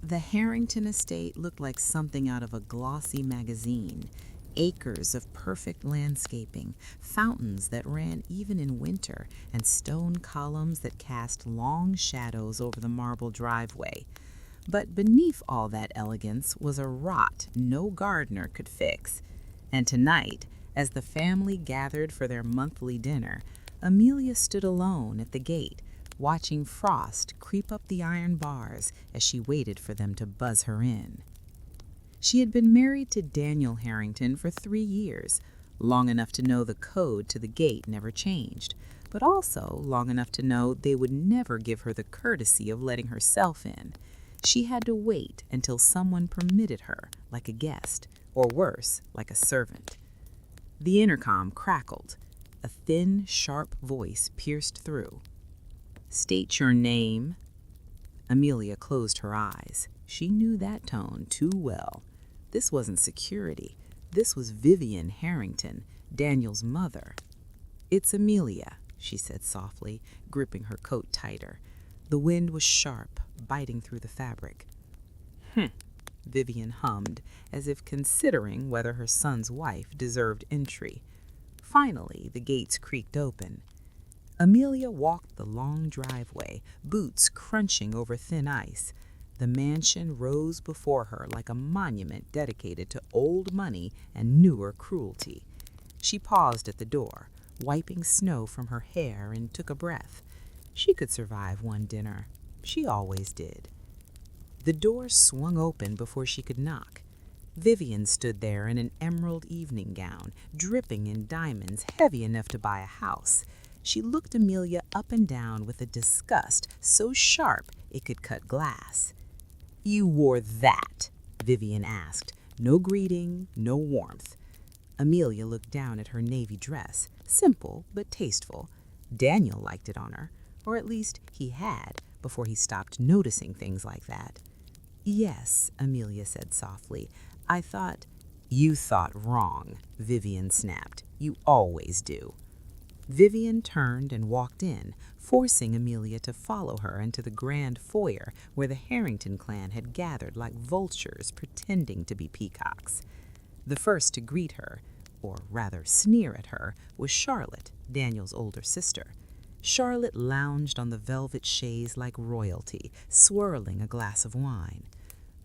The Harrington estate looked like something out of a glossy magazine. Acres of perfect landscaping, fountains that ran even in winter, and stone columns that cast long shadows over the marble driveway. But beneath all that elegance was a rot no gardener could fix. And tonight, as the family gathered for their monthly dinner, Amelia stood alone at the gate, watching frost creep up the iron bars as she waited for them to buzz her in. She had been married to Daniel Harrington for 3 years, long enough to know the code to the gate never changed, but also long enough to know they would never give her the courtesy of letting herself in. She had to wait until someone permitted her, like a guest, or worse, like a servant. The intercom crackled. A thin, sharp voice pierced through. "State your name." Amelia closed her eyes. She knew that tone too well. This wasn't security. This was Vivian Harrington, Daniel's mother. "It's Amelia," she said softly, gripping her coat tighter. The wind was sharp, biting through the fabric. Vivian hummed, as if considering whether her son's wife deserved entry. Finally, the gates creaked open. Amelia walked the long driveway, boots crunching over thin ice. The mansion rose before her like a monument dedicated to old money and newer cruelty. She paused at the door, wiping snow from her hair, and took a breath. She could survive one dinner. She always did. The door swung open before she could knock. Vivian stood there in an emerald evening gown, dripping in diamonds heavy enough to buy a house. She looked Amelia up and down with a disgust so sharp it could cut glass. "You wore that?" Vivian asked. No greeting, no warmth. Amelia looked down at her navy dress, simple but tasteful. Daniel liked it on her, or at least he had, before he stopped noticing things like that. "Yes," Amelia said softly. "I thought—" "You thought wrong," Vivian snapped. "You always do." Vivian turned and walked in, forcing Amelia to follow her into the grand foyer where the Harrington clan had gathered like vultures pretending to be peacocks. The first to greet her, or rather sneer at her, was Charlotte, Daniel's older sister. Charlotte lounged on the velvet chaise like royalty, swirling a glass of wine.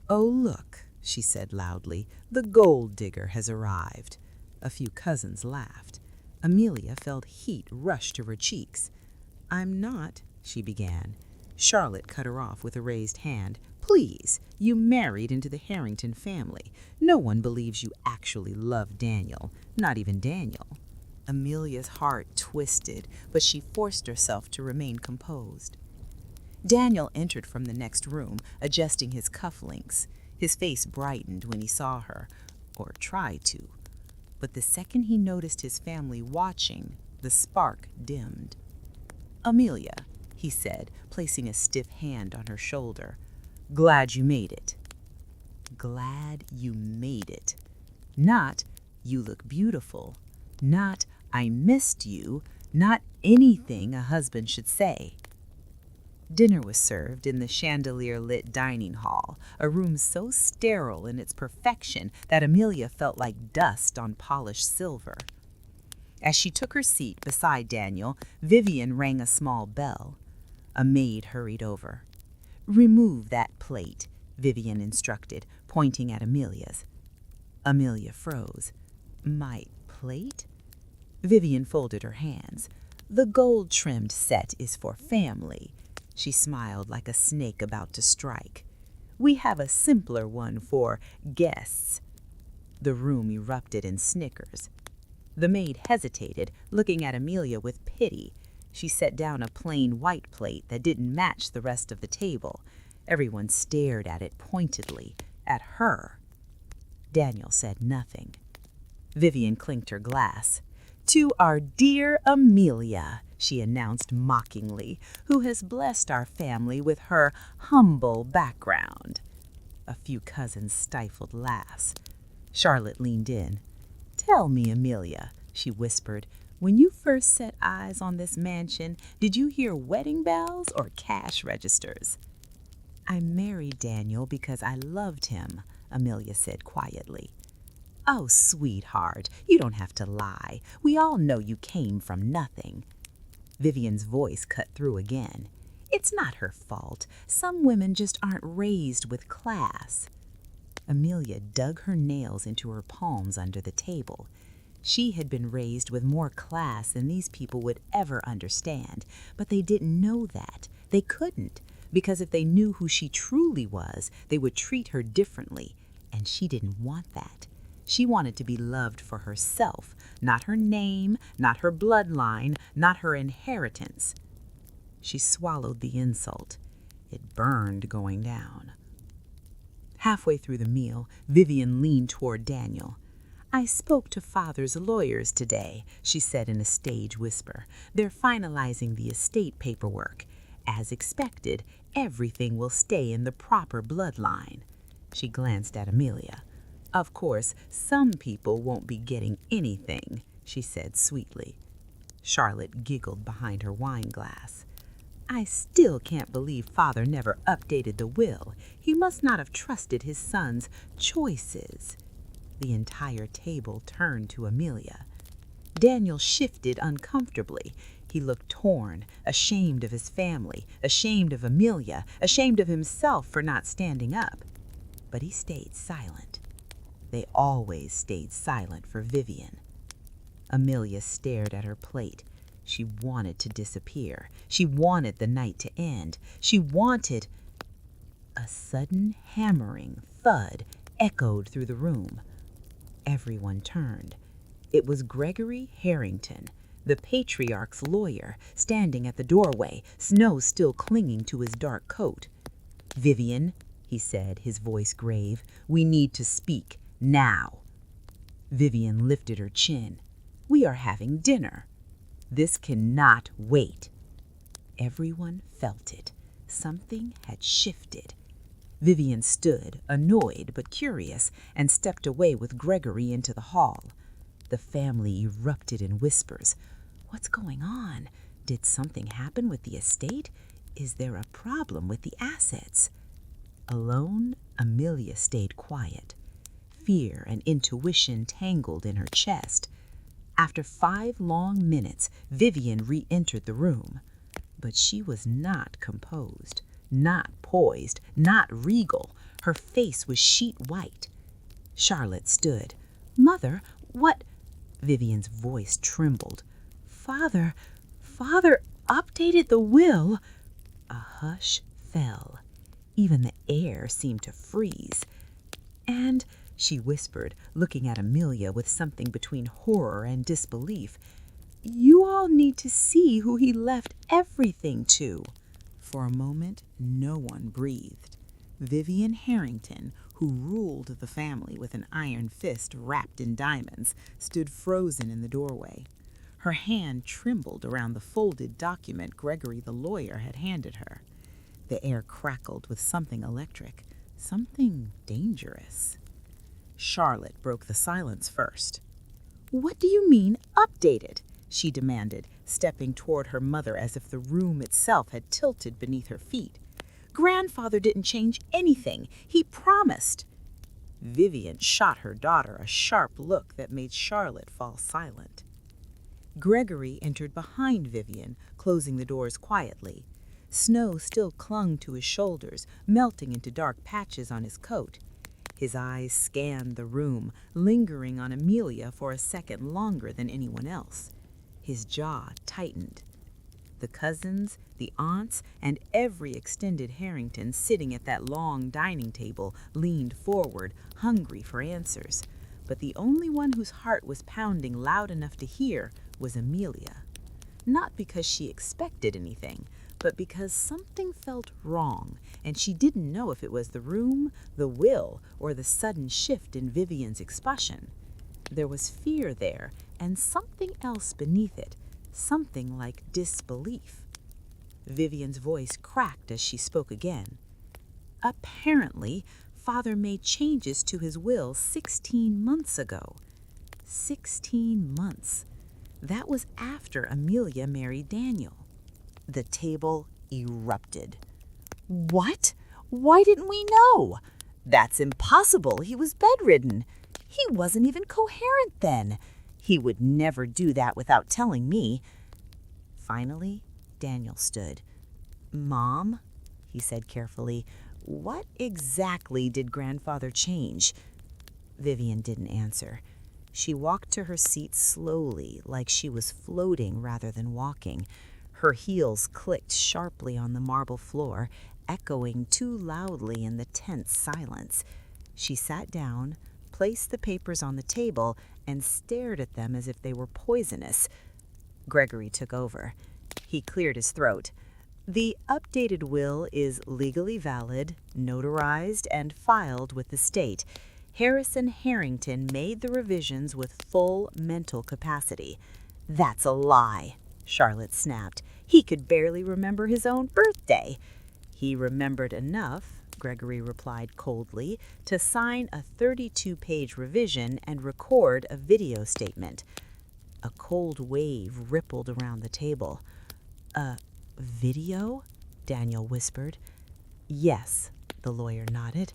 "Oh, look," she said loudly, "the gold digger has arrived." A few cousins laughed. Amelia felt heat rush to her cheeks. "I'm not," she began. Charlotte cut her off with a raised hand. "Please, you married into the Harrington family. No one believes you actually love Daniel, not even Daniel." Amelia's heart twisted, but she forced herself to remain composed. Daniel entered from the next room, adjusting his cufflinks. His face brightened when he saw her, or tried to. But the second he noticed his family watching, the spark dimmed. "Amelia," he said, placing a stiff hand on her shoulder, "glad you made it." Glad you made it. Not, "You look beautiful." Not, "I missed you." Not anything a husband should say. Dinner was served in the chandelier-lit dining hall, a room so sterile in its perfection that Amelia felt like dust on polished silver. As she took her seat beside Daniel, Vivian rang a small bell. A maid hurried over. "Remove that plate," Vivian instructed, pointing at Amelia's. Amelia froze. "My plate?" Vivian folded her hands. "The gold-trimmed set is for family." She smiled like a snake about to strike. "We have a simpler one for guests." The room erupted in snickers. The maid hesitated, looking at Amelia with pity. She set down a plain white plate that didn't match the rest of the table. Everyone stared at it pointedly, at her. Daniel said nothing. Vivian clinked her glass. "To our dear Amelia," she announced mockingly, "who has blessed our family with her humble background." A few cousins stifled laughs. Charlotte leaned in. "Tell me, Amelia," she whispered, "when you first set eyes on this mansion, did you hear wedding bells or cash registers?" I married Daniel because I loved him, Amelia said quietly. Oh, sweetheart, you don't have to lie. We all know you came from nothing. Vivian's voice cut through again. It's not her fault. Some women just aren't raised with class. Amelia dug her nails into her palms under the table. She had been raised with more class than these people would ever understand, but they didn't know that. They couldn't, because if they knew who she truly was, they would treat her differently, and she didn't want that. She wanted to be loved for herself, not her name, not her bloodline, not her inheritance. She swallowed the insult. It burned going down. Halfway through the meal, Vivian leaned toward Daniel. I spoke to Father's lawyers today, she said in a stage whisper. They're finalizing the estate paperwork. As expected, everything will stay in the proper bloodline. She glanced at Amelia. Of course, some people won't be getting anything, she said sweetly. Charlotte giggled behind her wine glass. I still can't believe Father never updated the will. He must not have trusted his son's choices. The entire table turned to Amelia. Daniel shifted uncomfortably. He looked torn, ashamed of his family, ashamed of Amelia, ashamed of himself for not standing up. But he stayed silent. They always stayed silent for Vivian. Amelia stared at her plate. She wanted to disappear. She wanted the night to end. She wanted... A sudden hammering thud echoed through the room. Everyone turned. It was Gregory Harrington, the patriarch's lawyer, standing at the doorway, snow still clinging to his dark coat. Vivian, he said, his voice grave, we need to speak, now. Vivian lifted her chin. We are having dinner. This cannot wait. Everyone felt it. Something had shifted. Vivian stood, annoyed but curious, and stepped away with Gregory into the hall. The family erupted in whispers. What's going on? Did something happen with the estate? Is there a problem with the assets? Alone, Amelia stayed quiet. Fear and intuition tangled in her chest. After 5 long minutes, Vivian re-entered the room. But she was not composed, not poised, not regal. Her face was sheet white. Charlotte stood. Mother, what? Vivian's voice trembled. Father updated the will. A hush fell. Even the air seemed to freeze. And, she whispered, looking at Amelia with something between horror and disbelief, you all need to see who he left everything to. For a moment, no one breathed. Vivian Harrington, who ruled the family with an iron fist wrapped in diamonds, stood frozen in the doorway. Her hand trembled around the folded document Gregory the lawyer had handed her. The air crackled with something electric, something dangerous. Charlotte broke the silence first. What do you mean, updated? She demanded, stepping toward her mother as if the room itself had tilted beneath her feet. Grandfather didn't change anything. He promised. Vivian shot her daughter a sharp look that made Charlotte fall silent. Gregory entered behind Vivian, closing the doors quietly. Snow still clung to his shoulders, melting into dark patches on his coat. His eyes scanned the room, lingering on Amelia for a second longer than anyone else. His jaw tightened. The cousins, the aunts, and every extended Harrington sitting at that long dining table leaned forward, hungry for answers. But the only one whose heart was pounding loud enough to hear was Amelia. Not because she expected anything, but because something felt wrong, and she didn't know if it was the room, the will, or the sudden shift in Vivian's expression. There was fear there, and something else beneath it, something like disbelief. Vivian's voice cracked as she spoke again. Apparently, Father made changes to his will 16 months ago. 16 months. That was after Amelia married Daniel. The table erupted. What? Why didn't we know? That's impossible. He was bedridden. He wasn't even coherent then. He would never do that without telling me. Finally, Daniel stood. Mom, he said carefully, what exactly did Grandfather change? Vivian didn't answer. She walked to her seat slowly, like she was floating rather than walking. Her heels clicked sharply on the marble floor, echoing too loudly in the tense silence. She sat down, placed the papers on the table, and stared at them as if they were poisonous. Gregory took over. He cleared his throat. The updated will is legally valid, notarized, and filed with the state. Harrison Harrington made the revisions with full mental capacity. That's a lie, Charlotte snapped. He could barely remember his own birthday. He remembered enough, Gregory replied coldly, to sign a 32-page revision and record a video statement. A cold wave rippled around the table. Video? Daniel whispered. Yes, the lawyer nodded.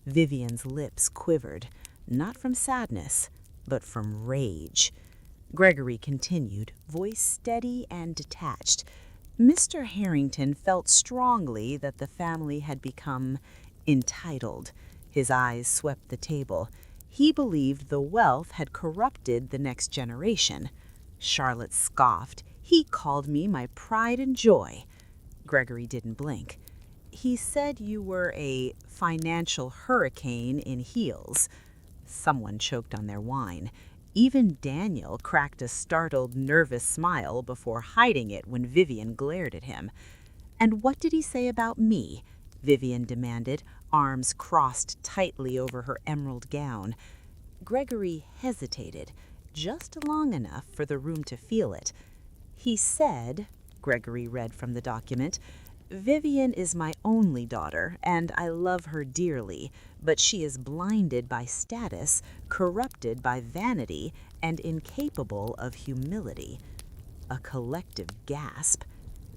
Vivian's lips quivered, not from sadness, but from rage. Gregory continued, voice steady and detached. Mr. Harrington felt strongly that the family had become entitled. His eyes swept the table. He believed the wealth had corrupted the next generation. Charlotte scoffed. He called me my pride and joy. Gregory didn't blink. He said you were a financial hurricane in heels. Someone choked on their wine. Even Daniel cracked a startled, nervous smile before hiding it when Vivian glared at him. And what did he say about me? Vivian demanded, arms crossed tightly over her emerald gown. Gregory hesitated, just long enough for the room to feel it. He said, Gregory read from the document, Vivian is my only daughter, and I love her dearly, but she is blinded by status, corrupted by vanity, and incapable of humility. A collective gasp.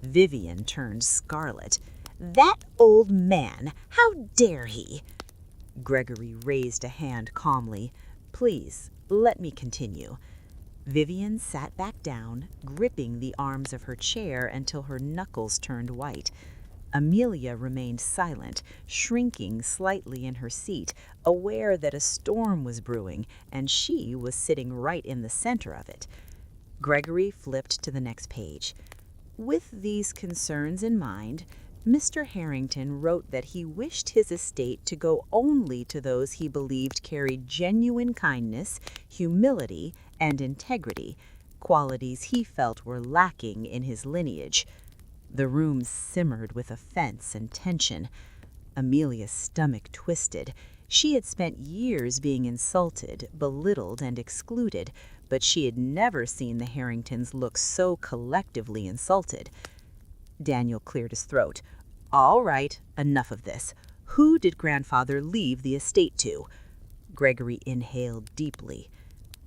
Vivian turned scarlet. That old man! How dare he! Gregory raised a hand calmly. Please, let me continue. Vivian sat back down, gripping the arms of her chair until her knuckles turned white. Amelia remained silent, shrinking slightly in her seat, aware that a storm was brewing, and she was sitting right in the center of it. Gregory flipped to the next page. With these concerns in mind, Mr. Harrington wrote that he wished his estate to go only to those he believed carried genuine kindness, humility, and integrity, qualities he felt were lacking in his lineage. The room simmered with offense and tension. Amelia's stomach twisted. She had spent years being insulted, belittled, and excluded, but she had never seen the Harringtons look so collectively insulted. Daniel cleared his throat. All right, enough of this. Who did Grandfather leave the estate to? Gregory inhaled deeply.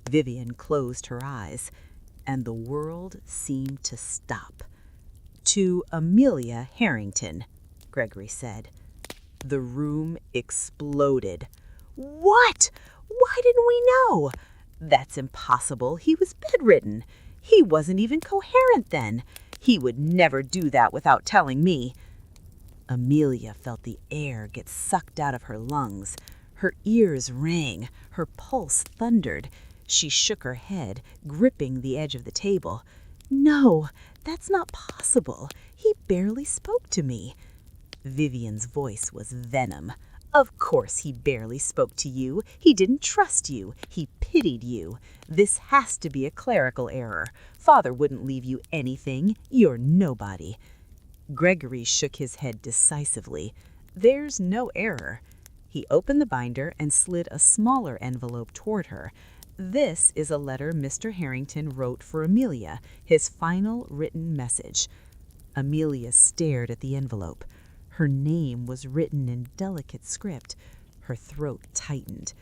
Vivian closed her eyes, and the world seemed to stop. To Amelia Harrington, Gregory said. The room exploded. What? Why didn't we know? That's impossible. He was bedridden. He wasn't even coherent then. He would never do that without telling me. Amelia felt the air get sucked out of her lungs. Her ears rang. Her pulse thundered. She shook her head, gripping the edge of the table. No, that's not possible. He barely spoke to me. Vivian's voice was venom. Of course he barely spoke to you. He didn't trust you. He pitied you. This has to be a clerical error. Father wouldn't leave you anything. You're nobody. Gregory shook his head decisively. There's no error. He opened the binder and slid a smaller envelope toward her. This is a letter Mr. Harrington wrote for Amelia, his final written message. Amelia stared at the envelope. Her name was written in delicate script. Her throat tightened.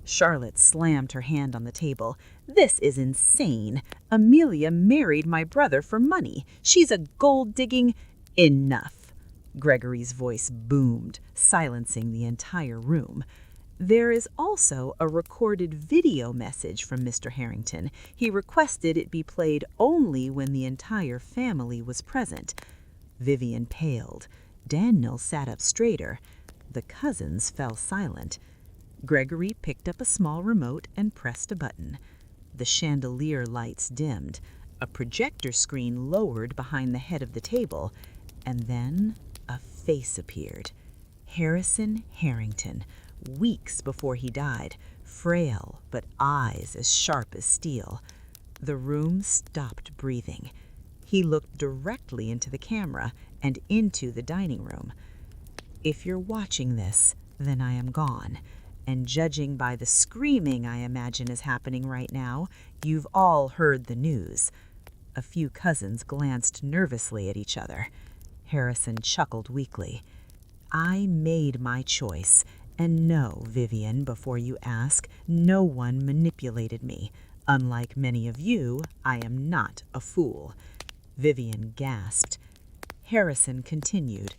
Charlotte slammed her hand on the table. This is insane. Amelia married my brother for money. She's a gold-digging... Enough. Gregory's voice boomed, silencing the entire room. There is also a recorded video message from Mr. Harrington. He requested it be played only when the entire family was present. Vivian paled. Daniel sat up straighter. The cousins fell silent. Gregory picked up a small remote and pressed a button. The chandelier lights dimmed. A projector screen lowered behind the head of the table, and then a face appeared. Harrison Harrington, weeks before he died, frail but eyes as sharp as steel. The room stopped breathing. He looked directly into the camera and into the dining room. If you're watching this, then I am gone. And judging by the screaming I imagine is happening right now, you've all heard the news. A few cousins glanced nervously at each other. Harrison chuckled weakly. I made my choice. And no, Vivian, before you ask, no one manipulated me. Unlike many of you, I am not a fool. Vivian gasped. Harrison continued.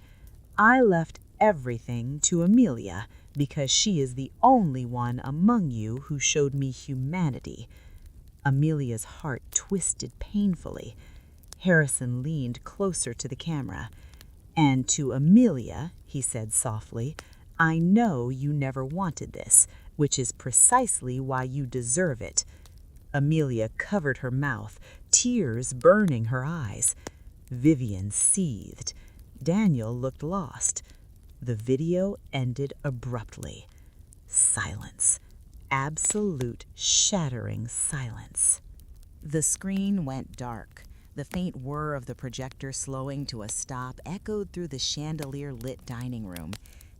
I left everything to Amelia because she is the only one among you who showed me humanity. Amelia's heart twisted painfully. Harrison leaned closer to the camera. And to Amelia, he said softly, I know you never wanted this, which is precisely why you deserve it. Amelia covered her mouth, tears burning her eyes. Vivian seethed. Daniel looked lost. The video ended abruptly. Silence. Absolute, shattering silence. The screen went dark. The faint whir of the projector slowing to a stop echoed through the chandelier-lit dining room.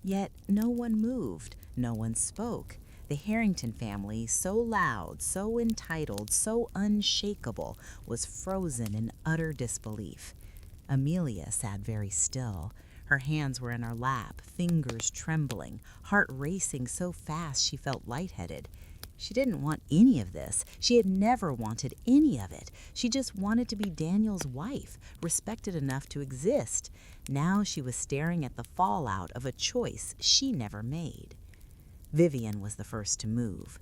Yet no one moved, no one spoke. The Harrington family, so loud, so entitled, so unshakable, was frozen in utter disbelief. Amelia sat very still. Her hands were in her lap, fingers trembling, heart racing so fast she felt lightheaded. She didn't want any of this. She had never wanted any of it. She just wanted to be Daniel's wife, respected enough to exist. Now she was staring at the fallout of a choice she never made. Vivian was the first to move.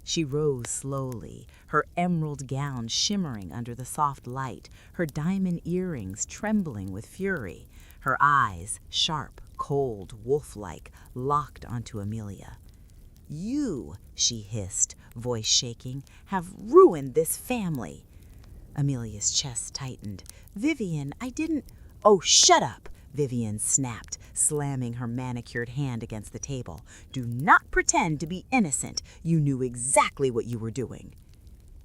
She rose slowly, her emerald gown shimmering under the soft light, her diamond earrings trembling with fury, her eyes, sharp, cold, wolf-like, locked onto Amelia. You, she hissed, voice shaking, have ruined this family. Amelia's chest tightened. Vivian, I didn't... Oh, shut up, Vivian snapped, slamming her manicured hand against the table. Do not pretend to be innocent. You knew exactly what you were doing.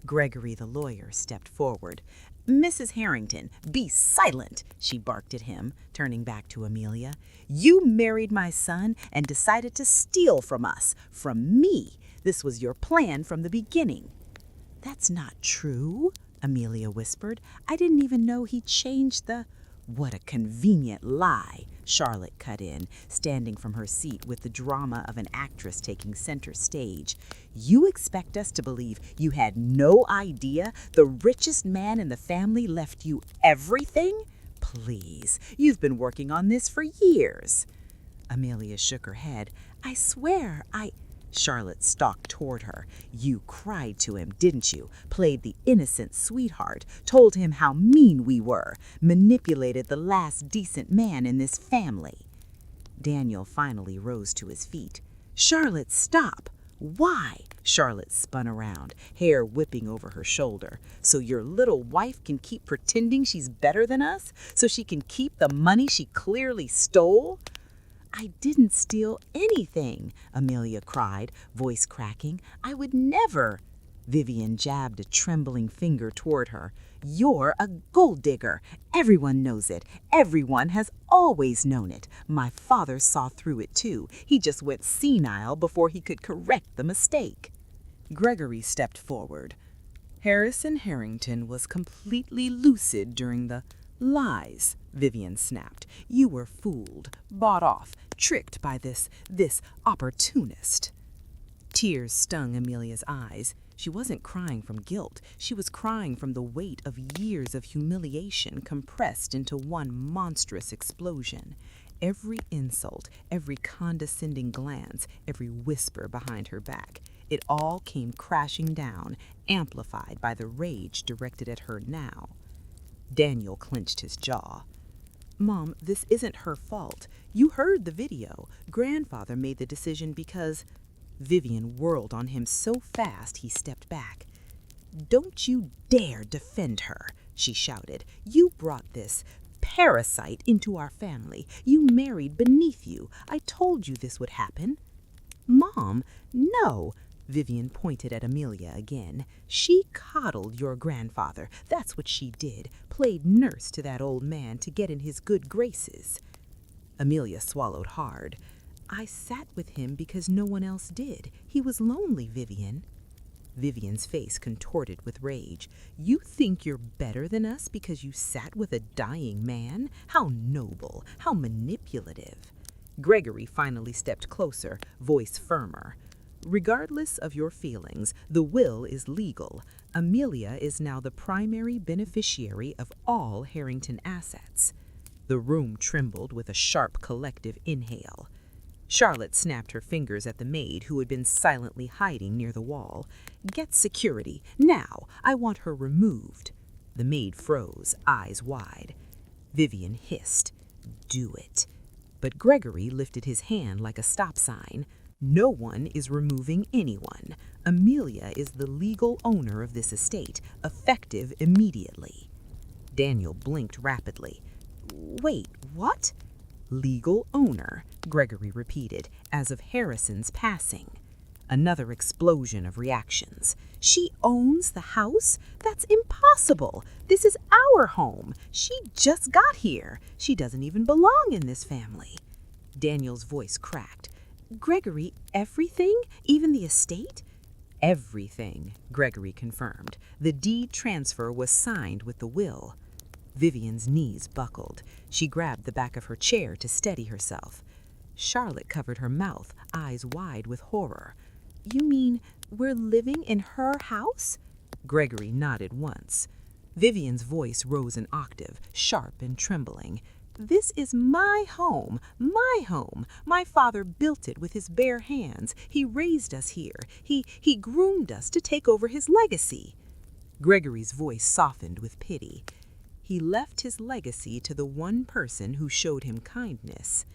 Gregory the lawyer stepped forward. Mrs. Harrington, be silent, she barked at him, turning back to Amelia. You married my son and decided to steal from us, from me. This was your plan from the beginning. That's not true, Amelia whispered. I didn't even know he changed the... What a convenient lie, Charlotte cut in, standing from her seat with the drama of an actress taking center stage. You expect us to believe you had no idea the richest man in the family left you everything? Please, you've been working on this for years. Amelia shook her head. I swear, Charlotte stalked toward her. You cried to him, didn't you? Played the innocent sweetheart, told him how mean we were, manipulated the last decent man in this family. Daniel finally rose to his feet. Charlotte, stop! Why? Charlotte spun around, hair whipping over her shoulder. So your little wife can keep pretending she's better than us? So she can keep the money she clearly stole? I didn't steal anything, Amelia cried, voice cracking. I would never. Vivian jabbed a trembling finger toward her. You're a gold digger. Everyone knows it. Everyone has always known it. My father saw through it too. He just went senile before he could correct the mistake. Gregory stepped forward. Harrison Harrington was completely lucid during the lies, Vivian snapped. You were fooled, bought off, tricked by this opportunist. Tears stung Amelia's eyes. She wasn't crying from guilt. She was crying from the weight of years of humiliation compressed into one monstrous explosion. Every insult, every condescending glance, every whisper behind her back, it all came crashing down, amplified by the rage directed at her now. Daniel clenched his jaw. Mom, this isn't her fault. You heard the video. Grandfather made the decision because... Vivian whirled on him so fast he stepped back. Don't you dare defend her, she shouted. You brought this parasite into our family. You married beneath you. I told you this would happen. Mom, no. Vivian pointed at Amelia again. She coddled your grandfather. That's what she did. Played nurse to that old man to get in his good graces. Amelia swallowed hard. I sat with him because no one else did. He was lonely, Vivian. Vivian's face contorted with rage. You think you're better than us because you sat with a dying man? How noble, how manipulative. Gregory finally stepped closer, voice firmer. Regardless of your feelings, the will is legal. Amelia is now the primary beneficiary of all Harrington assets. The room trembled with a sharp collective inhale. Charlotte snapped her fingers at the maid who had been silently hiding near the wall. Get security, now! I want her removed. The maid froze, eyes wide. Vivian hissed, Do it. But Gregory lifted his hand like a stop sign. No one is removing anyone. Amelia is the legal owner of this estate, effective immediately. Daniel blinked rapidly. Wait, what? Legal owner, Gregory repeated, as of Harrison's passing. Another explosion of reactions. She owns the house? That's impossible. This is our home. She just got here. She doesn't even belong in this family. Daniel's voice cracked. Gregory, everything? Even the estate? Everything, Gregory confirmed. The deed transfer was signed with the will. Vivian's knees buckled. She grabbed the back of her chair to steady herself. Charlotte covered her mouth, eyes wide with horror. You mean we're living in her house? Gregory nodded once. Vivian's voice rose an octave, sharp and trembling. This is my home, my home. My father built it with his bare hands. He raised us here. He groomed us to take over his legacy. Gregory's voice softened with pity. He left his legacy to the one person who showed him kindness.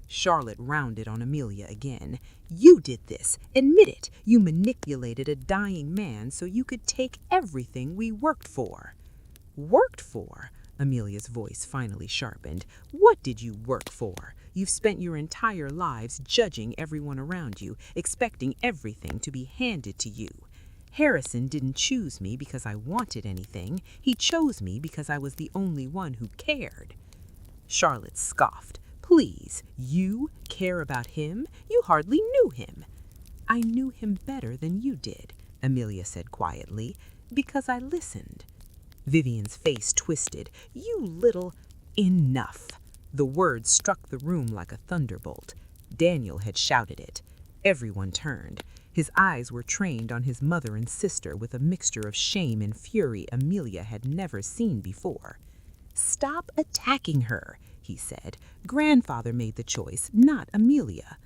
Charlotte rounded on Amelia again. You did this. Admit it. You manipulated a dying man so you could take everything we worked for. Worked for? Amelia's voice finally sharpened. What did you work for? You've spent your entire lives judging everyone around you, expecting everything to be handed to you. Harrison didn't choose me because I wanted anything. He chose me because I was the only one who cared. Charlotte scoffed. Please, you care about him? You hardly knew him. I knew him better than you did, Amelia said quietly, because I listened. Vivian's face twisted. You little... Enough. The word struck the room like a thunderbolt. Daniel had shouted it. Everyone turned. His eyes were trained on his mother and sister with a mixture of shame and fury Amelia had never seen before. Stop attacking her, he said. Grandfather made the choice, not Amelia.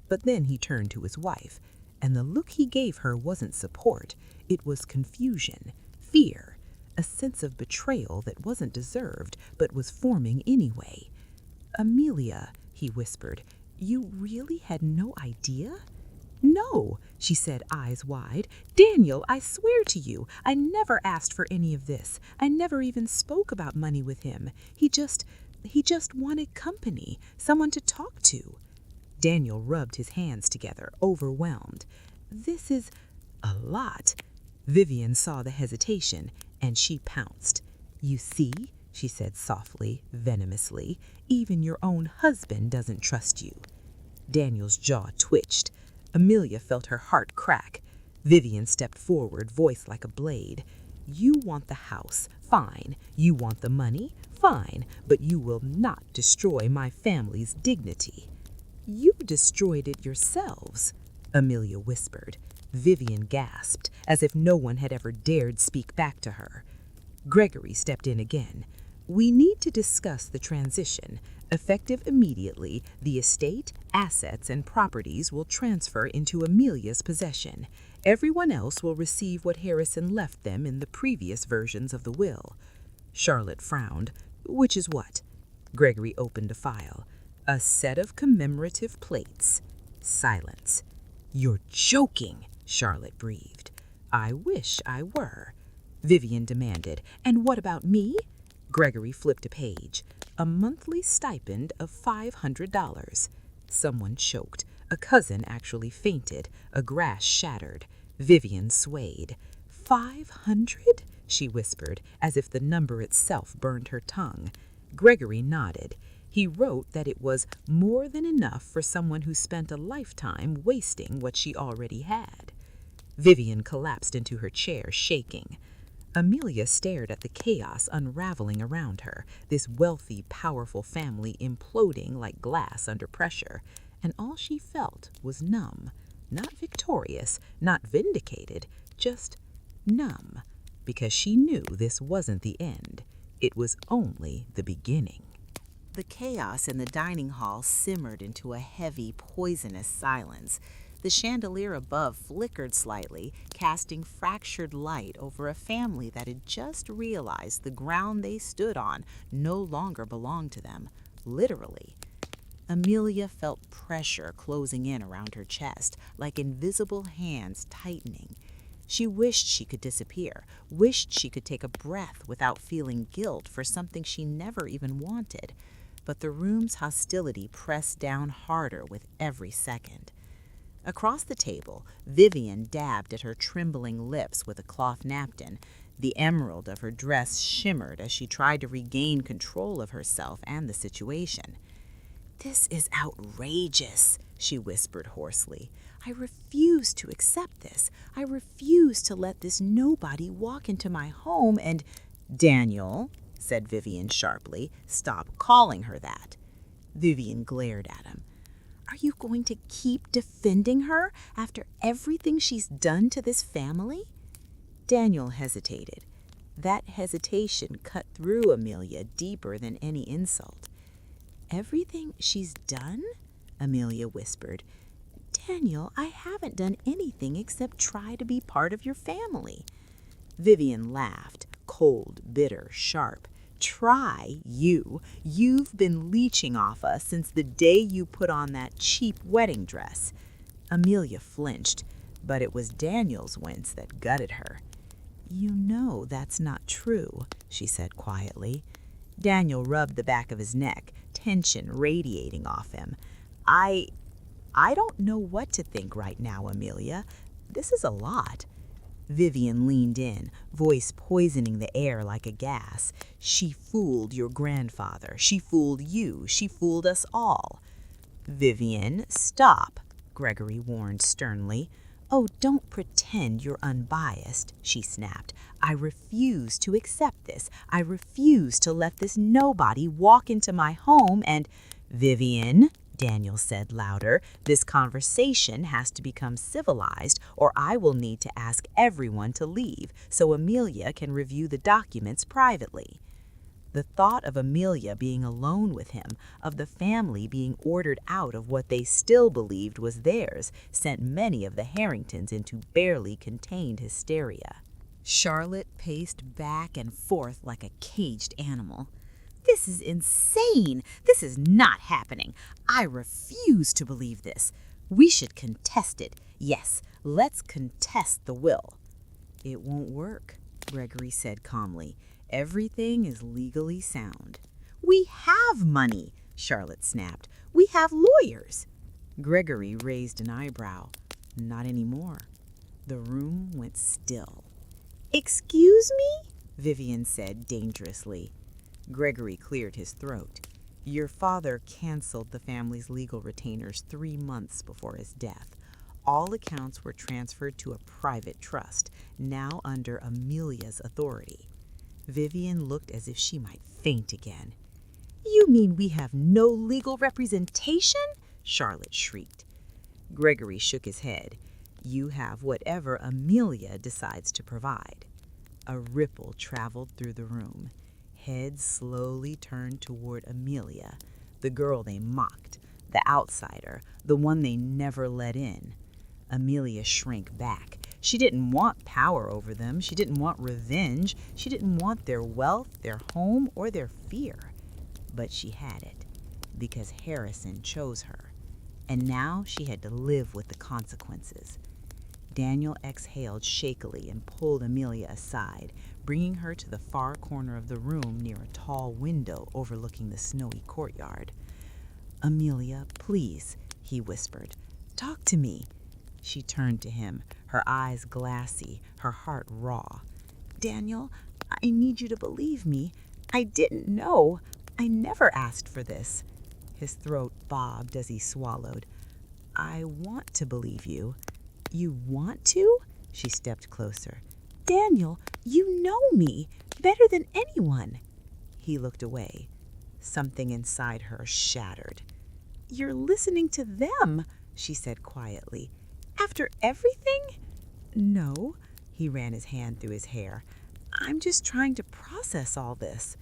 But then he turned to his wife, and the look he gave her wasn't support. It was confusion, fear, a sense of betrayal that wasn't deserved but was forming anyway. Amelia, he whispered, you really had no idea? No, she said, eyes wide. Daniel, I swear to you, I never asked for any of this. I never even spoke about money with him. He just wanted company, someone to talk to. Daniel rubbed his hands together, overwhelmed. This is a lot. Vivian saw the hesitation, and she pounced. You see, she said softly, venomously, even your own husband doesn't trust you. Daniel's jaw twitched. Amelia felt her heart crack. Vivian stepped forward, voice like a blade. You want the house, fine. You want the money, fine. But you will not destroy my family's dignity. You destroyed it yourselves, Amelia whispered. Vivian gasped, as if no one had ever dared speak back to her. Gregory stepped in again. We need to discuss the transition. Effective immediately, the estate, assets, and properties will transfer into Amelia's possession. Everyone else will receive what Harrison left them in the previous versions of the will. Charlotte frowned. Which is what? Gregory opened a file. A set of commemorative plates. Silence. You're joking, Charlotte breathed. I wish I were. Vivian demanded. And what about me? Gregory flipped a page. A monthly stipend of $500. Someone choked. A cousin actually fainted. A grass shattered. Vivian swayed. 500? She whispered, as if the number itself burned her tongue. Gregory nodded. He wrote that it was more than enough for someone who spent a lifetime wasting what she already had. Vivian collapsed into her chair, shaking. Amelia stared at the chaos unraveling around her, this wealthy, powerful family imploding like glass under pressure, and all she felt was numb. Not victorious, not vindicated, just numb, because she knew this wasn't the end. It was only the beginning. The chaos in the dining hall simmered into a heavy, poisonous silence. The chandelier above flickered slightly, casting fractured light over a family that had just realized the ground they stood on no longer belonged to them, literally. Amelia felt pressure closing in around her chest, like invisible hands tightening. She wished she could disappear, wished she could take a breath without feeling guilt for something she never even wanted. But the room's hostility pressed down harder with every second. Across the table, Vivian dabbed at her trembling lips with a cloth napkin. The emerald of her dress shimmered as she tried to regain control of herself and the situation. "This is outrageous," she whispered hoarsely. "I refuse to accept this. I refuse to let this nobody walk into my home and—" "Daniel," said Vivian sharply, "stop calling her that." Vivian glared at him. "Are you going to keep defending her after everything she's done to this family?" Daniel hesitated. That hesitation cut through Amelia deeper than any insult. "Everything she's done?" Amelia whispered. "Daniel, I haven't done anything except try to be part of your family." Vivian laughed, cold, bitter, sharp. "Try, you. You've been leeching off us since the day you put on that cheap wedding dress." Amelia flinched, but it was Daniel's wince that gutted her. "You know that's not true," she said quietly. Daniel rubbed the back of his neck, tension radiating off him. I don't know what to think right now, Amelia. This is a lot." Vivian leaned in, voice poisoning the air like a gas. "She fooled your grandfather. She fooled you. She fooled us all." "Vivian, stop," Gregory warned sternly. "Oh, don't pretend you're unbiased," she snapped. "I refuse to accept this. I refuse to let this nobody walk into my home and—" "Vivian," Daniel said louder, "this conversation has to become civilized, or I will need to ask everyone to leave so Amelia can review the documents privately." The thought of Amelia being alone with him, of the family being ordered out of what they still believed was theirs, sent many of the Harringtons into barely contained hysteria. Charlotte paced back and forth like a caged animal. "This is insane. This is not happening. I refuse to believe this. We should contest it. Yes, let's contest the will." "It won't work," Gregory said calmly. "Everything is legally sound." "We have money," Charlotte snapped. "We have lawyers." Gregory raised an eyebrow. "Not anymore." The room went still. "Excuse me?" Vivian said dangerously. Gregory cleared his throat. "Your father canceled the family's legal retainers 3 months before his death. All accounts were transferred to a private trust, now under Amelia's authority." Vivian looked as if she might faint again. "You mean we have no legal representation?" Charlotte shrieked. Gregory shook his head. "You have whatever Amelia decides to provide." A ripple traveled through the room. Heads slowly turned toward Amelia. the girl they mocked, the outsider, the one they never let in. Amelia shrank back. She didn't want power over them. She didn't want revenge. She didn't want their wealth, their home, or their fear. But she had it, because Harrison chose her. And now she had to live with the consequences. Daniel exhaled shakily and pulled Amelia aside, bringing her to the far corner of the room near a tall window overlooking the snowy courtyard. "Amelia, please," he whispered. "Talk to me." She turned to him, her eyes glassy, her heart raw. "Daniel, I need you to believe me. I didn't know. I never asked for this." His throat bobbed as he swallowed. "I want to believe you." "You want to?" She stepped closer. "Daniel, you know me better than anyone." He looked away. Something inside her shattered. "You're listening to them," she said quietly. "After everything?" "No," he ran his hand through his hair. "I'm just trying to process all this.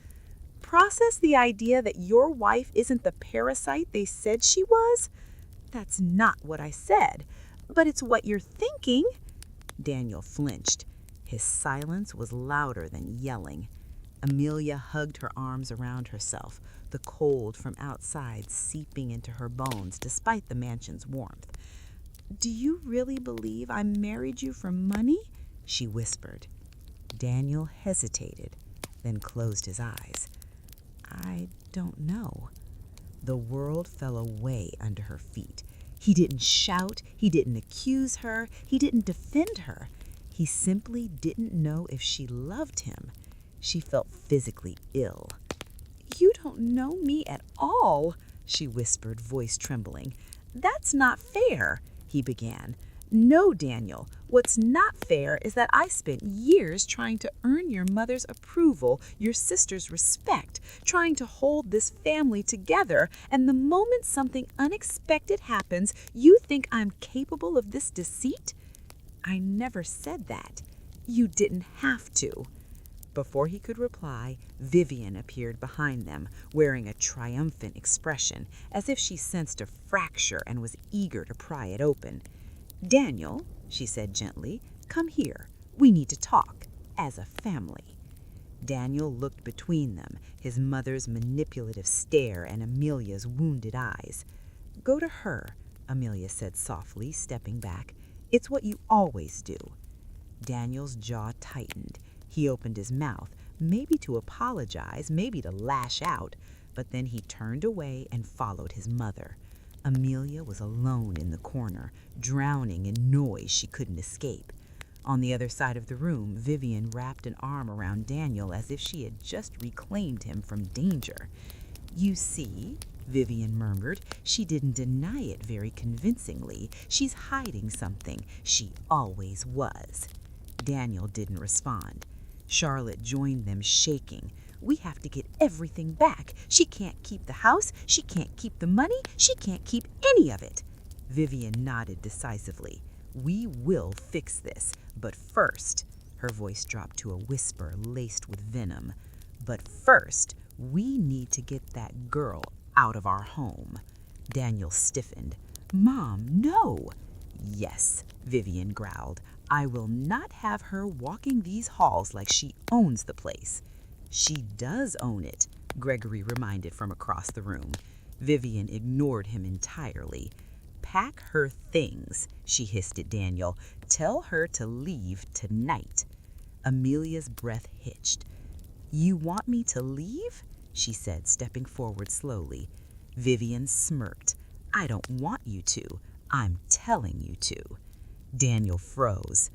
Process the idea that your wife isn't the parasite they said she was? That's not what I said, but it's what you're thinking." Daniel flinched. His silence was louder than yelling. Amelia hugged her arms around herself, the cold from outside seeping into her bones despite the mansion's warmth. "Do you really believe I married you for money?" she whispered. Daniel hesitated, then closed his eyes. "I don't know." The world fell away under her feet. He didn't shout, he didn't accuse her, he didn't defend her. He simply didn't know if she loved him. She felt physically ill. "You don't know me at all," she whispered, voice trembling. "That's not fair," he began. "No, Daniel, what's not fair is that I spent years trying to earn your mother's approval, your sister's respect, trying to hold this family together, and the moment something unexpected happens, you think I'm capable of this deceit? I never said that. You didn't have to." Before he could reply, Vivian appeared behind them, wearing a triumphant expression, as if she sensed a fracture and was eager to pry it open. "Daniel," she said gently, "come here. We need to talk, as a family." Daniel looked between them, his mother's manipulative stare and Amelia's wounded eyes. "Go to her," Amelia said softly, stepping back. "It's what you always do." Daniel's jaw tightened. He opened his mouth, maybe to apologize, maybe to lash out, but then he turned away and followed his mother. Amelia was alone in the corner, drowning in noise she couldn't escape. On the other side of the room, Vivian wrapped an arm around Daniel as if she had just reclaimed him from danger. "You see," Vivian murmured. She didn't deny it very convincingly. "She's hiding something. She always was." Daniel didn't respond. Charlotte joined them, shaking. "We have to get everything back. She can't keep the house. She can't keep the money. She can't keep any of it." Vivian nodded decisively. "We will fix this. But first," her voice dropped to a whisper laced with venom, "but first, we need to get that girl out of our home." Daniel stiffened. "Mom, no." "Yes," Vivian growled. "I will not have her walking these halls like she owns the place." "She does own it," Gregory reminded from across the room. Vivian ignored him entirely. "Pack her things," she hissed at Daniel. "Tell her to leave tonight." Amelia's breath hitched. "You want me to leave?" she said, stepping forward slowly. Vivian smirked. "I don't want you to. I'm telling you to." Daniel froze.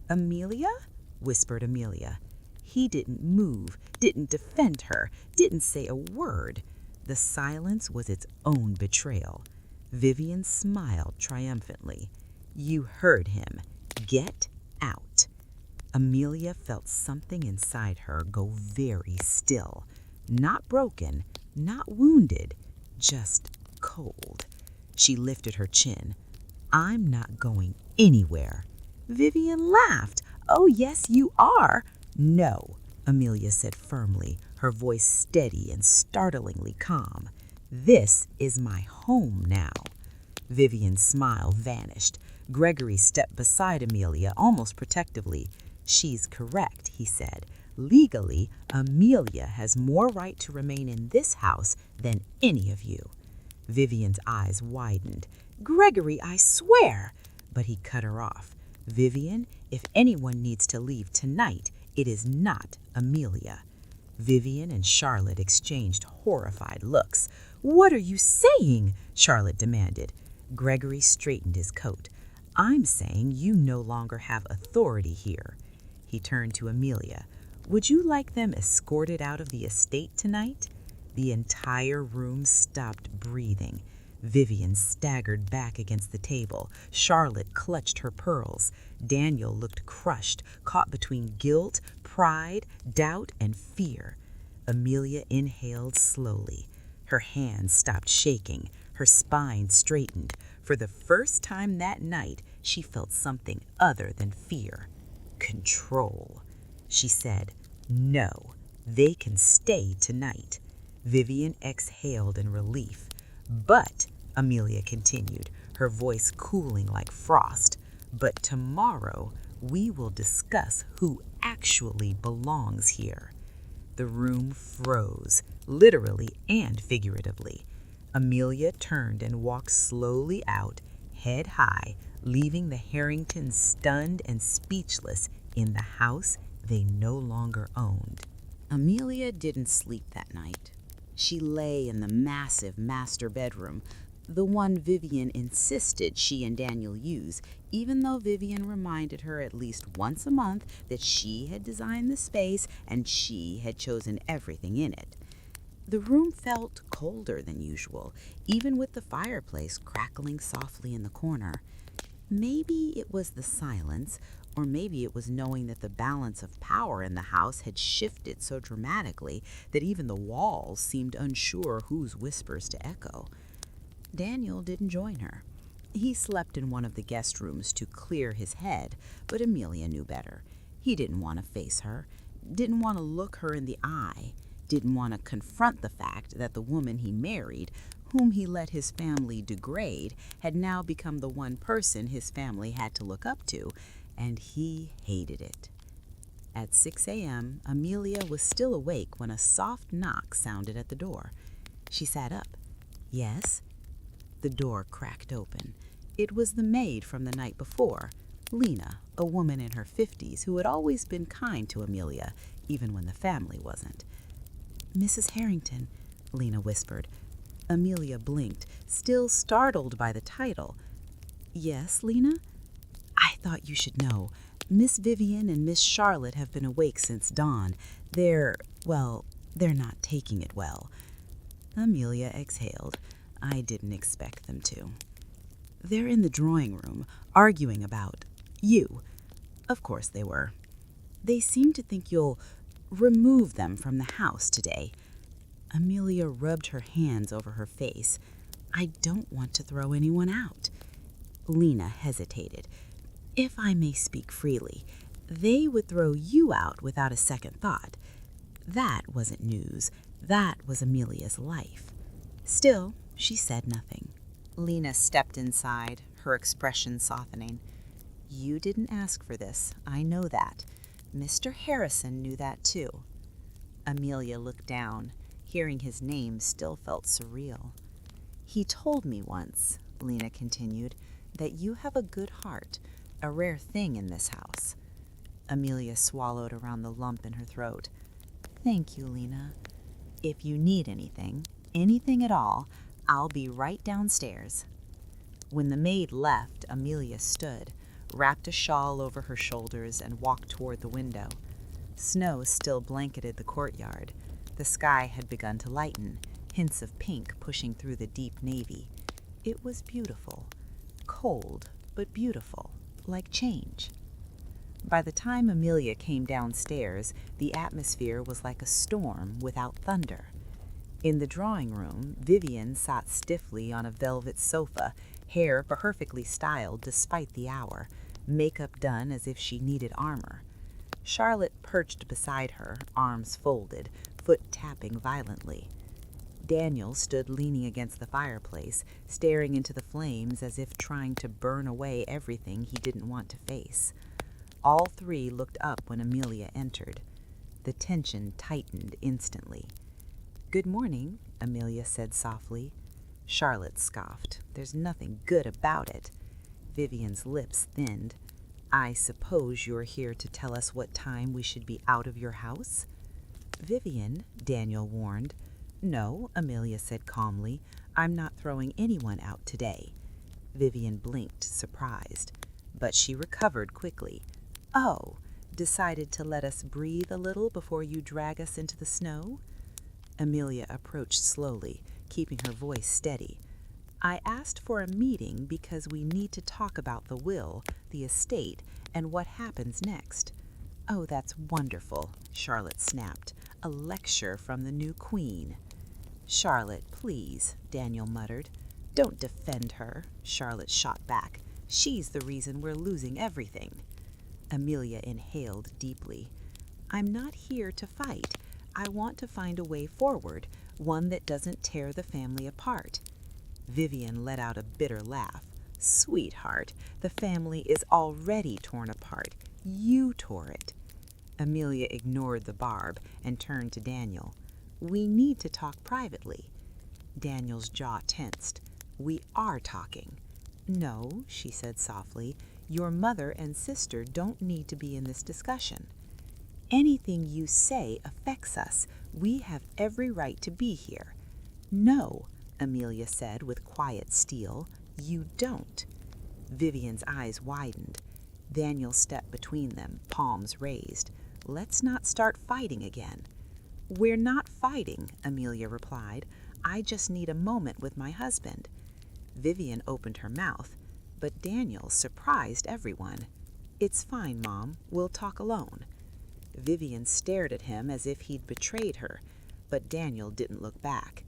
"Amelia?" whispered Amelia. He didn't move, didn't defend her, didn't say a word. The silence was its own betrayal. Vivian smiled triumphantly. "You heard him. Get out." Amelia felt something inside her go very still. Not broken, not wounded, just cold. She lifted her chin. "I'm not going anywhere." Vivian laughed. "Oh, yes, you are." "No," Amelia said firmly, her voice steady and startlingly calm. This is my home now." Vivian's smile vanished. Gregory stepped beside Amelia almost protectively. "She's correct," he said. "Legally, Amelia has more right to remain in this house than any of you." Vivian's eyes widened. "Gregory, I swear!" But he cut her off. "Vivian, if anyone needs to leave tonight, it is not Amelia." Vivian and Charlotte exchanged horrified looks. "What are you saying?" Charlotte demanded. Gregory straightened his coat. "I'm saying you no longer have authority here." He turned to Amelia. "Would you like them escorted out of the estate tonight?" The entire room stopped breathing. Vivian staggered back against the table. Charlotte clutched her pearls. Daniel looked crushed, caught between guilt, pride, doubt, and fear. Amelia inhaled slowly. Her hands stopped shaking. Her spine straightened. For the first time that night, she felt something other than fear. Control. She said, "No, they can stay tonight." Vivian exhaled in relief. "But," Amelia continued, her voice cooling like frost, "but tomorrow we will discuss who actually belongs here." The room froze, literally and figuratively. Amelia turned and walked slowly out, head high, leaving the Harringtons stunned and speechless in the house they no longer owned. Amelia didn't sleep that night. She lay in the massive master bedroom, the one Vivian insisted she and Daniel use, even though Vivian reminded her at least once a month that she had designed the space and she had chosen everything in it. The room felt colder than usual, even with the fireplace crackling softly in the corner. Maybe it was the silence, or maybe it was knowing that the balance of power in the house had shifted so dramatically that even the walls seemed unsure whose whispers to echo. Daniel didn't join her. He slept in one of the guest rooms to clear his head, but Amelia knew better. He didn't want to face her, didn't want to look her in the eye, didn't want to confront the fact that the woman he married, whom he let his family degrade, had now become the one person his family had to look up to, and he hated it. At 6 a.m., Amelia was still awake when a soft knock sounded at the door. She sat up. "Yes?" The door cracked open. It was the maid from the night before, Lena, a woman in her 50s who had always been kind to Amelia, even when the family wasn't. "Mrs. Harrington," Lena whispered. Amelia blinked, still startled by the title. "Yes, Lena?" "I thought you should know. Miss Vivian and Miss Charlotte have been awake since dawn. They're not taking it well." Amelia exhaled. "I didn't expect them to." "They're in the drawing room, arguing about you." "Of course they were." "They seem to think you'll remove them from the house today." Amelia rubbed her hands over her face. "I don't want to throw anyone out." Lena hesitated. "If I may speak freely, they would throw you out without a second thought." That wasn't news. That was Amelia's life. Still, she said nothing. Lena stepped inside, her expression softening. "You didn't ask for this, I know that. Mr. Harrison knew that too." Amelia looked down. Hearing his name still felt surreal. "He told me once," Lena continued, "that you have a good heart, a rare thing in this house." Amelia swallowed around the lump in her throat. "Thank you, Lena. If you need anything at all, I'll be right downstairs." When the maid left, Amelia stood, wrapped a shawl over her shoulders, and walked toward the window. Snow still blanketed the courtyard. The sky had begun to lighten, hints of pink pushing through the deep navy. It was beautiful. Cold, but beautiful, like change. By the time Amelia came downstairs, the atmosphere was like a storm without thunder. In the drawing room, Vivian sat stiffly on a velvet sofa, hair perfectly styled despite the hour, makeup done as if she needed armor. Charlotte perched beside her, arms folded, foot tapping violently. Daniel stood leaning against the fireplace, staring into the flames as if trying to burn away everything he didn't want to face. All three looked up when Amelia entered. The tension tightened instantly. "Good morning," Amelia said softly. Charlotte scoffed. "There's nothing good about it." Vivian's lips thinned. "I suppose you're here to tell us what time we should be out of your house?" "Vivian," Daniel warned. "No," Amelia said calmly. "I'm not throwing anyone out today." Vivian blinked, surprised. But she recovered quickly. "Oh, decided to let us breathe a little before you drag us into the snow?" Amelia approached slowly, keeping her voice steady. "I asked for a meeting because we need to talk about the will, the estate, and what happens next." "Oh, that's wonderful," Charlotte snapped. "A lecture from the new queen." "Charlotte, please," Daniel muttered. "Don't defend her," Charlotte shot back. "She's the reason we're losing everything." Amelia inhaled deeply. "I'm not here to fight. I want to find a way forward, one that doesn't tear the family apart." Vivian let out a bitter laugh. "Sweetheart, the family is already torn apart. You tore it." Amelia ignored the barb and turned to Daniel. "We need to talk privately." Daniel's jaw tensed. "We are talking." "No," she said softly. "Your mother and sister don't need to be in this discussion." "Anything you say affects us. We have every right to be here." "No," Amelia said with quiet steel. "You don't." Vivian's eyes widened. Daniel stepped between them, palms raised. "Let's not start fighting again." "We're not fighting," Amelia replied. "I just need a moment with my husband." Vivian opened her mouth, but Daniel surprised everyone. "It's fine, Mom. We'll talk alone." Vivian stared at him as if he'd betrayed her, but Daniel didn't look back.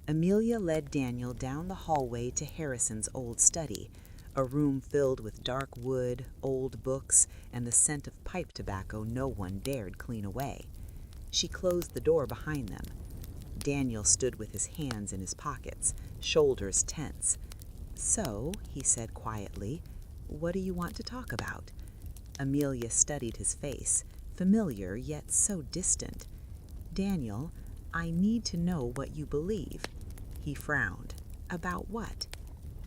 Amelia led Daniel down the hallway to Harrison's old study, a room filled with dark wood, old books, and the scent of pipe tobacco no one dared clean away. She closed the door behind them. Daniel stood with his hands in his pockets, shoulders tense. "So," he said quietly, "what do you want to talk about?" Amelia studied his face, familiar yet so distant. "Daniel, I need to know what you believe." He frowned. "About what?"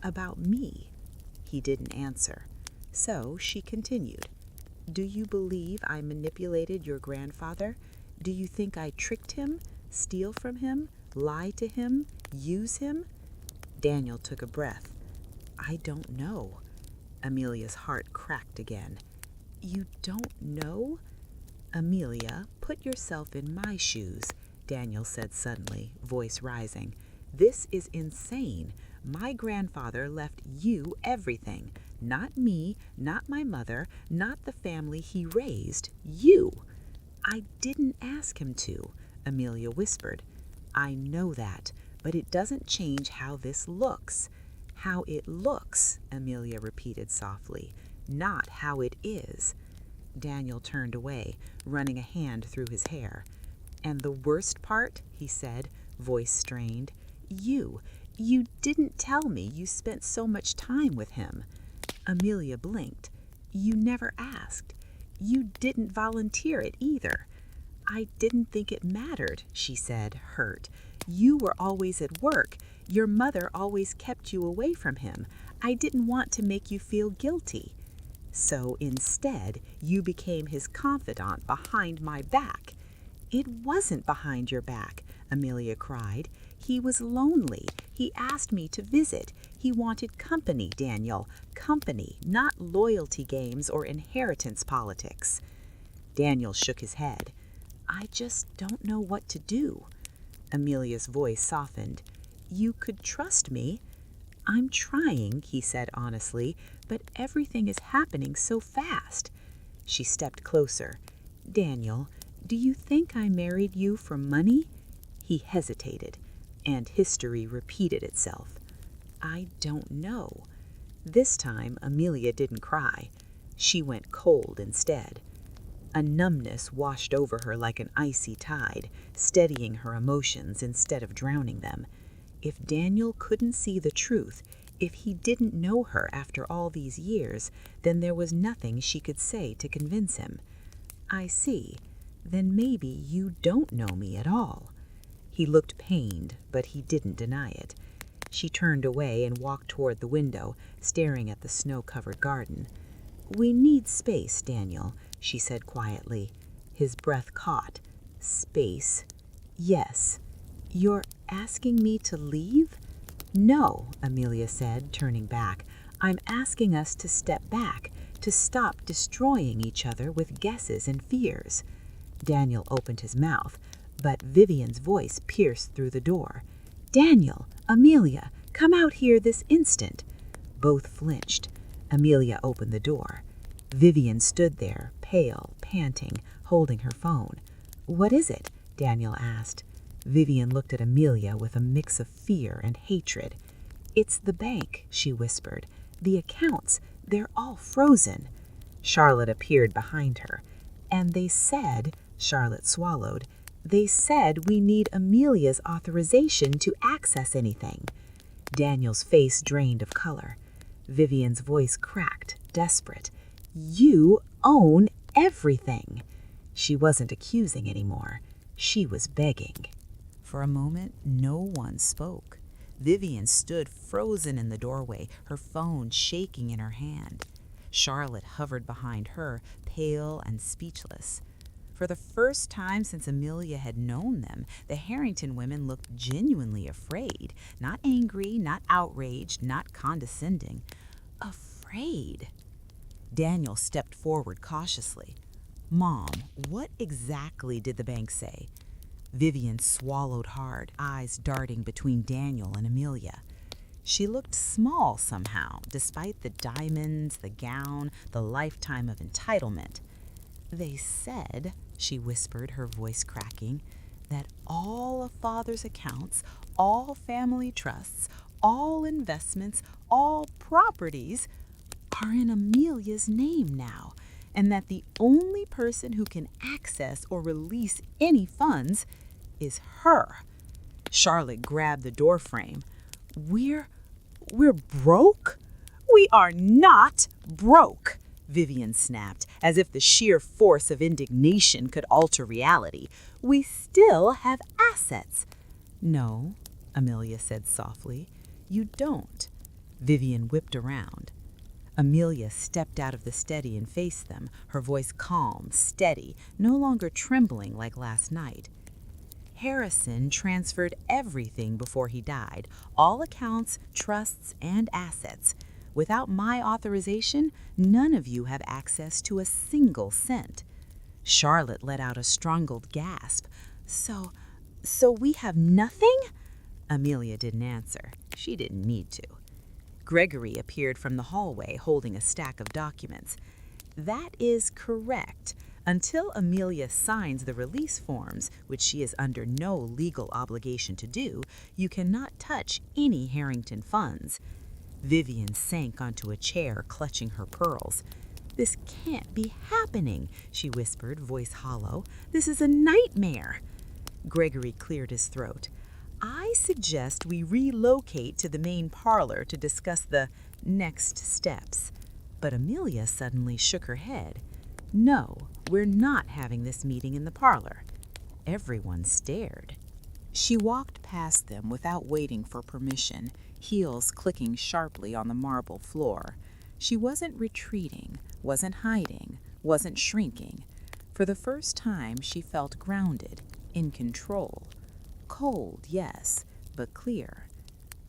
"About me." He didn't answer. So she continued. "Do you believe I manipulated your grandfather? Do you think I tricked him, steal from him, lie to him, use him?" Daniel took a breath. "I don't know." Amelia's heart cracked again. "You don't know?" "Amelia, put yourself in my shoes," Daniel said suddenly, voice rising. "This is insane. My grandfather left you everything. Not me, not my mother, not the family he raised. You." "I didn't ask him to," Amelia whispered. "I know that, but it doesn't change how this looks." "How it looks," Amelia repeated softly, "not how it is." Daniel turned away, running a hand through his hair. "And the worst part," he said, voice strained, You didn't tell me you spent so much time with him." Amelia blinked. "You never asked. You didn't volunteer it either." "I didn't think it mattered," she said, hurt. "You were always at work. Your mother always kept you away from him. I didn't want to make you feel guilty." "So instead, you became his confidant behind my back." "It wasn't behind your back," Amelia cried. "He was lonely. He asked me to visit. He wanted company, Daniel. Company, not loyalty games or inheritance politics." Daniel shook his head. "I just don't know what to do." Amelia's voice softened. "You could trust me." "I'm trying," he said honestly, "but everything is happening so fast." She stepped closer. "Daniel, do you think I married you for money?" He hesitated, and history repeated itself. "I don't know." This time Amelia didn't cry. She went cold instead. A numbness washed over her like an icy tide, steadying her emotions instead of drowning them. If Daniel couldn't see the truth, if he didn't know her after all these years, then there was nothing she could say to convince him. "I see. Then maybe you don't know me at all." He looked pained, but he didn't deny it. She turned away and walked toward the window, staring at the snow-covered garden. "We need space, Daniel," she said quietly. His breath caught. "Space? Yes. You're asking me to leave?" "No," Amelia said, turning back. "I'm asking us to step back, to stop destroying each other with guesses and fears." Daniel opened his mouth, but Vivian's voice pierced through the door. "Daniel! Amelia! Come out here this instant!" Both flinched. Amelia opened the door. Vivian stood there, pale, panting, holding her phone. "What is it?" Daniel asked. Vivian looked at Amelia with a mix of fear and hatred. "It's the bank," she whispered. "The accounts, they're all frozen." Charlotte appeared behind her. "And they said," Charlotte swallowed, "they said we need Amelia's authorization to access anything." Daniel's face drained of color. Vivian's voice cracked, desperate. "You own everything." She wasn't accusing anymore. She was begging. For a moment, no one spoke. Vivian stood frozen in the doorway, her phone shaking in her hand. Charlotte hovered behind her, pale and speechless. For the first time since Amelia had known them, the Harrington women looked genuinely afraid. Not angry, not outraged, not condescending. Afraid. Daniel stepped forward cautiously. "Mom, what exactly did the bank say?" Vivian swallowed hard, eyes darting between Daniel and Amelia. She looked small somehow, despite the diamonds, the gown, the lifetime of entitlement. "They said," she whispered, her voice cracking, "that all of Father's accounts, all family trusts, all investments, all properties are in Amelia's name now, and that the only person who can access or release any funds is her." Charlotte grabbed the doorframe. We're broke?" "We are not broke," Vivian snapped, as if the sheer force of indignation could alter reality. "We still have assets." "No," Amelia said softly, "you don't." Vivian whipped around. Amelia stepped out of the steady and faced them, her voice calm, steady, no longer trembling like last night. "Harrison transferred everything before he died, all accounts, trusts, and assets. Without my authorization, none of you have access to a single cent." Charlotte let out a strangled gasp. So we have nothing?" Amelia didn't answer. She didn't need to. Gregory appeared from the hallway holding a stack of documents. "That is correct. Until Amelia signs the release forms, which she is under no legal obligation to do, you cannot touch any Harrington funds." Vivian sank onto a chair, clutching her pearls. "This can't be happening," she whispered, voice hollow. "This is a nightmare." Gregory cleared his throat. "I suggest we relocate to the main parlor to discuss the next steps." But Amelia suddenly shook her head. "No, we're not having this meeting in the parlor." Everyone stared. She walked past them without waiting for permission, heels clicking sharply on the marble floor. She wasn't retreating, wasn't hiding, wasn't shrinking. For the first time, she felt grounded, in control. Cold, yes, but clear.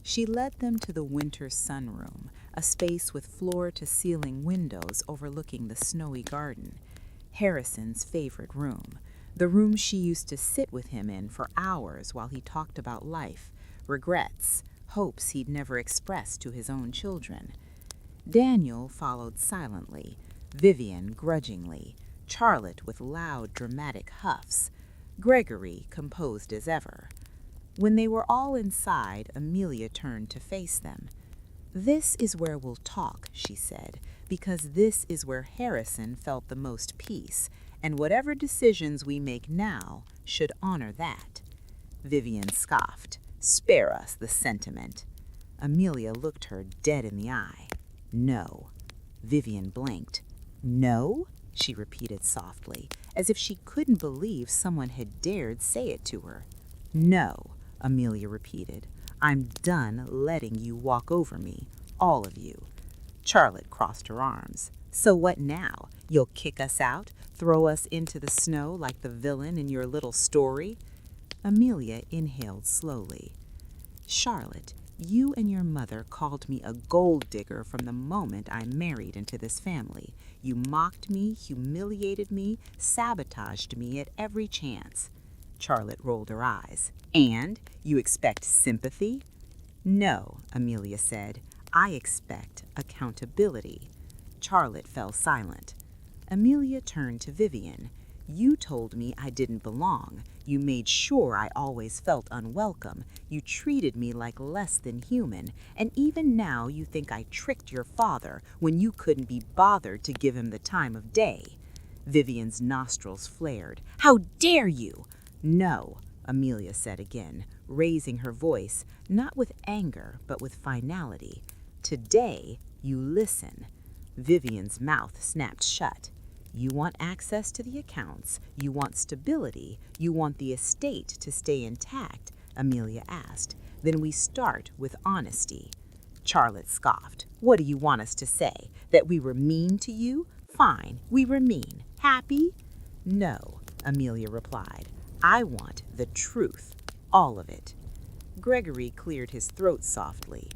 She led them to the winter sunroom, a space with floor-to-ceiling windows overlooking the snowy garden. Harrison's favorite room, the room she used to sit with him in for hours while he talked about life, regrets, hopes he'd never expressed to his own children. Daniel followed silently, Vivian grudgingly, Charlotte with loud, dramatic huffs, Gregory composed as ever. When they were all inside, Amelia turned to face them. "This is where we'll talk," she said, Because this is where Harrison felt the most peace, and whatever decisions we make now should honor that. Vivian scoffed. Spare us the sentiment. Amelia looked her dead in the eye. No. Vivian blinked. No? She repeated softly, as if she couldn't believe someone had dared say it to her. No, Amelia repeated. I'm done letting you walk over me, all of you. Charlotte crossed her arms. So what now? You'll kick us out, throw us into the snow like the villain in your little story? Amelia inhaled slowly. Charlotte, you and your mother called me a gold digger from the moment I married into this family. You mocked me, humiliated me, sabotaged me at every chance. Charlotte rolled her eyes. And you expect sympathy? No, Amelia said. I expect accountability. Charlotte fell silent. Amelia turned to Vivian. You told me I didn't belong. You made sure I always felt unwelcome. You treated me like less than human. And even now you think I tricked your father when you couldn't be bothered to give him the time of day. Vivian's nostrils flared. How dare you? No, Amelia said again, raising her voice, not with anger, but with finality. Today, you listen. Vivian's mouth snapped shut. You want access to the accounts, you want stability, you want the estate to stay intact, Amelia asked. Then we start with honesty. Charlotte scoffed. What do you want us to say? That we were mean to you? Fine, we were mean. Happy? No, Amelia replied. I want the truth, all of it. Gregory cleared his throat softly.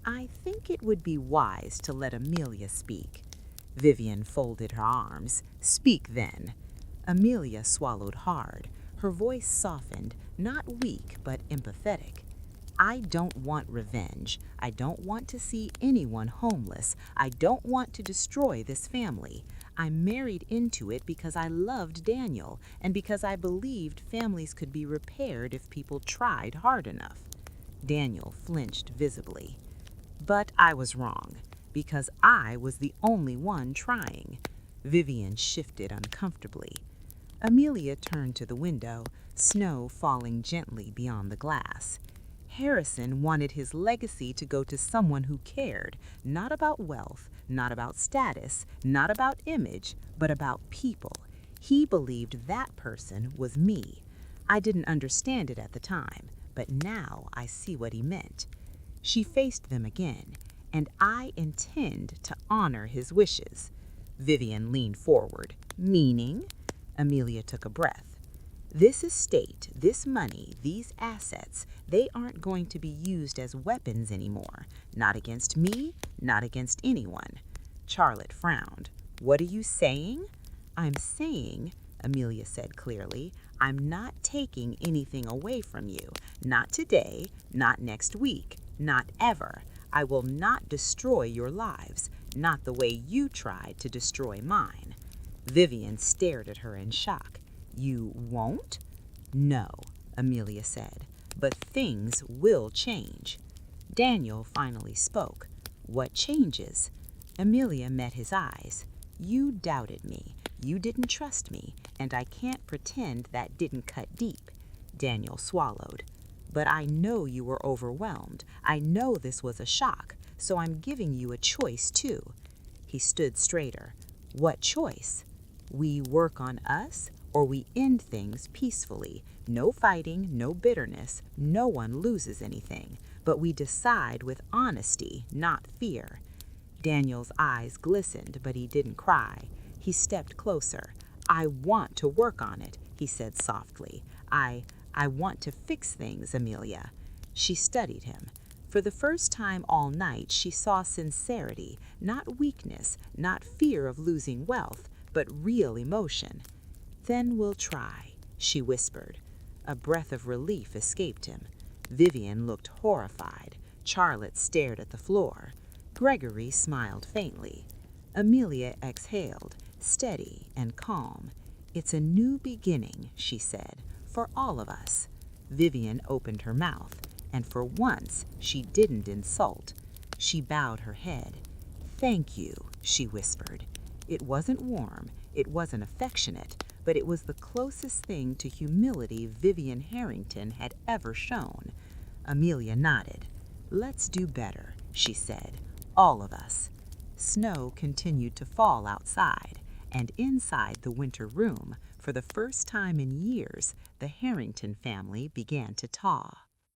I think it would be wise to let Amelia speak. Vivian folded her arms. Speak then. Amelia swallowed hard. Her voice softened, not weak but empathetic. I don't want revenge. I don't want to see anyone homeless. I don't want to destroy this family. I married into it because I loved Daniel and because I believed families could be repaired if people tried hard enough. Daniel flinched visibly. But I was wrong, because I was the only one trying. Vivian shifted uncomfortably. Amelia turned to the window, snow falling gently beyond the glass. Harrison wanted his legacy to go to someone who cared, not about wealth, not about status, not about image, but about people. He believed that person was me. I didn't understand it at the time, but now I see what he meant. She faced them again, and I intend to honor his wishes. Vivian leaned forward. Meaning? Amelia took a breath. This estate, this money, these assets, they aren't going to be used as weapons anymore. Not against me, not against anyone. Charlotte frowned. What are you saying? I'm saying, Amelia said clearly, I'm not taking anything away from you. Not today, not next week, not ever. I will not destroy your lives, not the way you tried to destroy mine. Vivian stared at her in shock. You won't? No, Amelia said, but things will change. Daniel finally spoke. What changes? Amelia met his eyes. You doubted me. You didn't trust me, and I can't pretend that didn't cut deep. Daniel swallowed. But I know you were overwhelmed. I know this was a shock, so I'm giving you a choice too. He stood straighter. What choice? We work on us, or we end things peacefully. No fighting, no bitterness, no one loses anything. But we decide with honesty, not fear. Daniel's eyes glistened, but he didn't cry. He stepped closer. I want to work on it, he said softly. I want to fix things, Amelia. She studied him. For the first time all night, she saw sincerity, not weakness, not fear of losing wealth, but real emotion. Then we'll try, she whispered. A breath of relief escaped him. Vivian looked horrified. Charlotte stared at the floor. Gregory smiled faintly. Amelia exhaled, steady and calm. It's a new beginning, she said, for all of us. Vivian opened her mouth, and for once she didn't insult. She bowed her head. Thank you, she whispered. It wasn't warm, it wasn't affectionate, but it was the closest thing to humility Vivian Harrington had ever shown. Amelia nodded. "Let's do better," she said. "All of us." Snow continued to fall outside, and inside the winter room, for the first time in years, the Harrington family began to thaw.